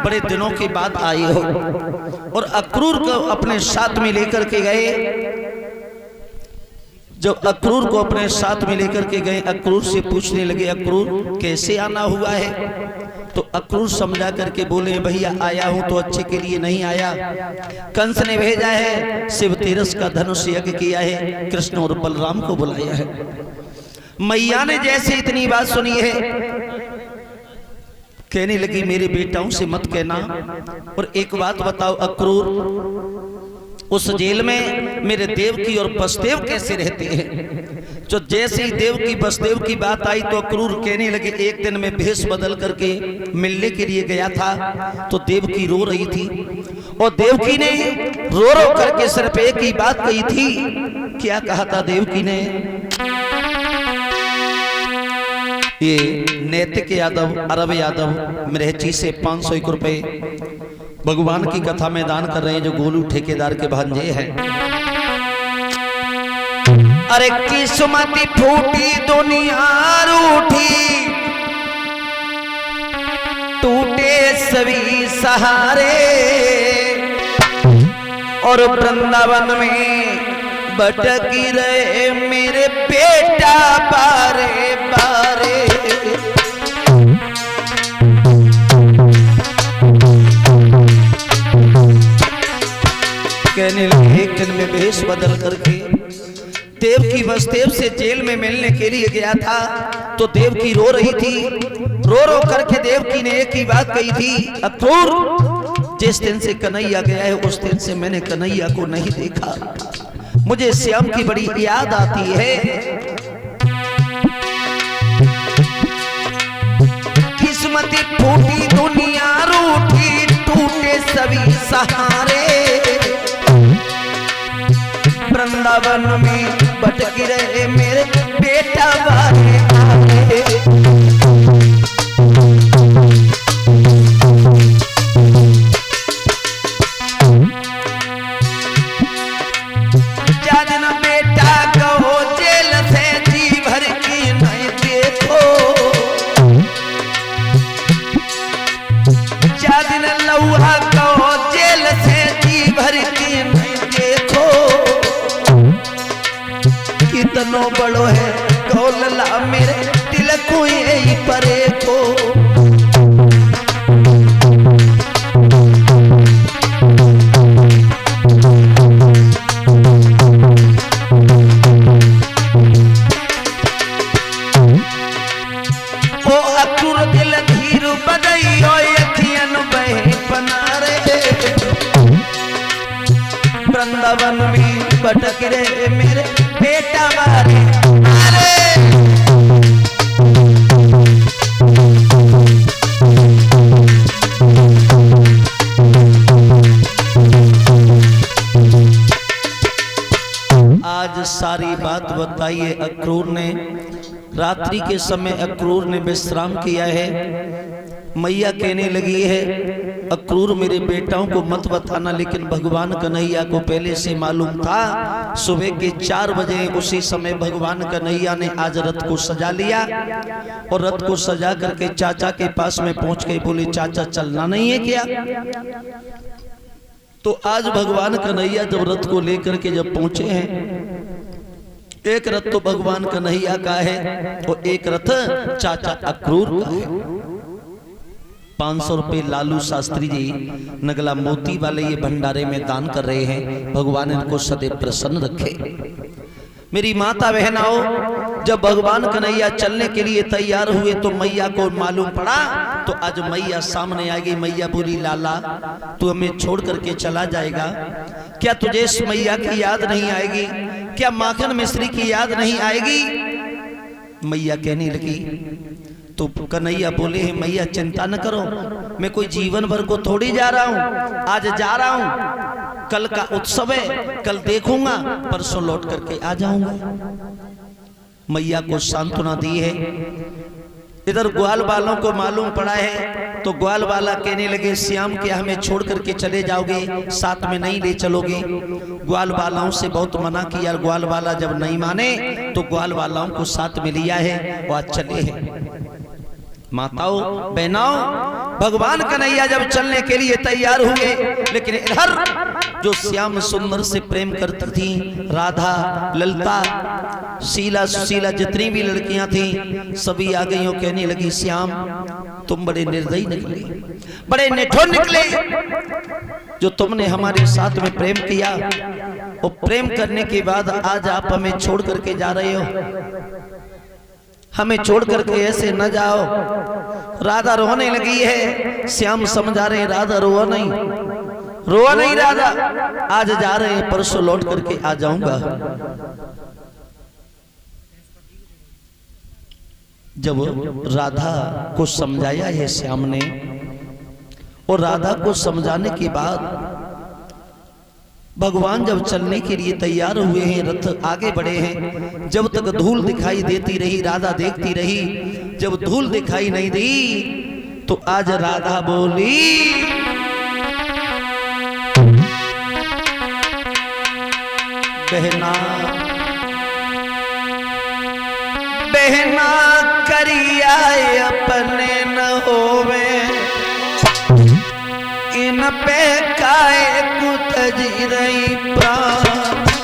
बड़े दिनों के बाद आई हो। और अक्रूर को अपने साथ में लेकर के गए। जब अक्रूर को अपने साथ में लेकर के गए, अक्रूर से पूछने लगे, अक्रूर कैसे आना हुआ है? तो अक्रूर समझा करके बोले, भैया आया हूं तो अच्छे के लिए नहीं आया। कंस ने भेजा है, शिव तेरस का धनुष यज्ञ किया है, कृष्ण और बलराम को बुलाया है। मैया ने जैसे इतनी बात सुनी है, कहने लगी, मेरे बेटाओं से मत कहना। और एक बात बताओ अक्रूर, उस जेल में मेरे देवकी और वसुदेव कैसे रहते हैं? जो जैसे ही देवकी वसुदेव की बात आई तो अक्रूर कहने लगे, एक दिन में भेष बदल करके मिलने के लिए गया था तो देवकी रो रही थी, और देवकी ने रो रो करके सिर्फ एक ही बात कही थी। क्या कहा था देवकी ने? ये नैतिक यादव, अरब यादव मृहची से 501 रुपए भगवान की कथा में दान कर रहे हैं, जो गोलू ठेकेदार के भांजे हैं। अरे किस्मत फूटी दुनिया रूठी, टूटे सभी सहारे, और वृंदावन में भटकी रहे मेरे बेटा बारे बारे। कहने लगे, एक दिन में भेष बदल करके देवकी वसुदेव से जेल में मिलने के लिए गया था तो देवकी रो रही थी। रो रो करके देवकी ने एक ही बात कही थी, अक्रूर जिस दिन से कन्हैया गया है उस दिन से मैंने कन्हैया को नहीं देखा, मुझे श्याम की बड़ी याद आती है। किस्मत फूटी दुनिया रूठी, टूटे सभी सहारे, वृंदावन में भटक रहे मेरे बेटा बारे बारे। जादना बेटा कहो जेल से जी भर की नहीं देखो, जादना लौहा कहो जेल से जी भर की नहीं देखो। कितनो बड़ो है कौलला मेरे दिल को यही परे को। ओ अक्रूर दिल धीर बदई ओ यखियन बहे पनारे, वृंदावन में भटक रहे मेरे बेटा बारे बारे। आज सारी बात बताइए अक्रूर ने। रात्रि के समय अक्रूर ने विश्राम किया है। मैया कहने लगी है, अक्रूर मेरे बेटाओं को मत बताना, लेकिन भगवान कन्हैया को पहले से मालूम था। सुबह के 4 बजे उसी समय भगवान कन्हैया ने आज रथ को सजा लिया, और रथ को सजा करके चाचा के पास में पहुंच गए। बोले, चाचा चलना नहीं है क्या? तो आज भगवान कन्हैया जब रथ को लेकर के जब पहुंचे हैं, एक रथ तो भगवान कन्हैया का है और एक रथ चाचा अक्रूर का है। 500 रुपए लालू शास्त्री जी नगला मोती वाले ये भंडारे में दान कर रहे हैं। भगवान इनको सदैव प्रसन्न रखे। मेरी माता बहनाओ, जब भगवान कन्हैया चलने के लिए तैयार हुए तो मैया को मालूम पड़ा, तो आज मैया सामने आ गई। मैया बोली, लाला तू हमें छोड़ करके चला जाएगा क्या? तुझे इस मैया की याद नहीं आएगी क्या? माखन मिश्री की याद नहीं आएगी? मैया कहने लगी। तो कन्हैया बोले, मैया चिंता न करो, मैं कोई जीवन भर को थोड़ी जा रहा हूँ, आज जा रहा हूँ, कल का उत्सव है, कल देखूंगा, परसों लौट करके आ जाऊंगा। मैया को सांत्वना दी है। इधर ग्वाल वालों को मालूम पड़ा है तो ग्वाल वाला कहने लगे, श्याम क्या हमें छोड़ करके चले जाओगे, साथ में नहीं ले चलोगे? ग्वाल वालाओं से बहुत मना किया। ग्वाल वाला जब नहीं माने तो ग्वाल वालाओं को साथ में लिया है और आज चले हैं। माताओं बहनाओं, भगवान कन्हैया जब चलने के लिए तैयार हुए, लेकिन इधर जो श्याम सुंदर से प्रेम करती थी, राधा, ललता, शीला, सुशीला, जितनी भी लड़कियां थी सभी आ गई और कहने लगी, श्याम तुम बड़े निर्दयी निकले, बड़े निठुर निकले, जो तुमने हमारे साथ में प्रेम किया और प्रेम करने के बाद आज आप हमें छोड़ करके जा रहे हो, हमें छोड़ करके ऐसे न जाओ। राधा रोने लगी है, श्याम समझा रहे राधा रोआ नहीं राधा, आज जा रहे हैं परसों लौट करके आ जाऊंगा। जब राधा को समझाया है श्याम ने, और राधा को समझाने के बाद भगवान जब चलने के लिए तैयार हुए हैं, रथ आगे बढ़े हैं, जब तक धूल दिखाई देती रही राधा देखती रही, जब धूल दिखाई नहीं दी तो आज राधा बोली, बहना बहना करिया अपने न होवे, इन पे काए कुतजी रही प्राण।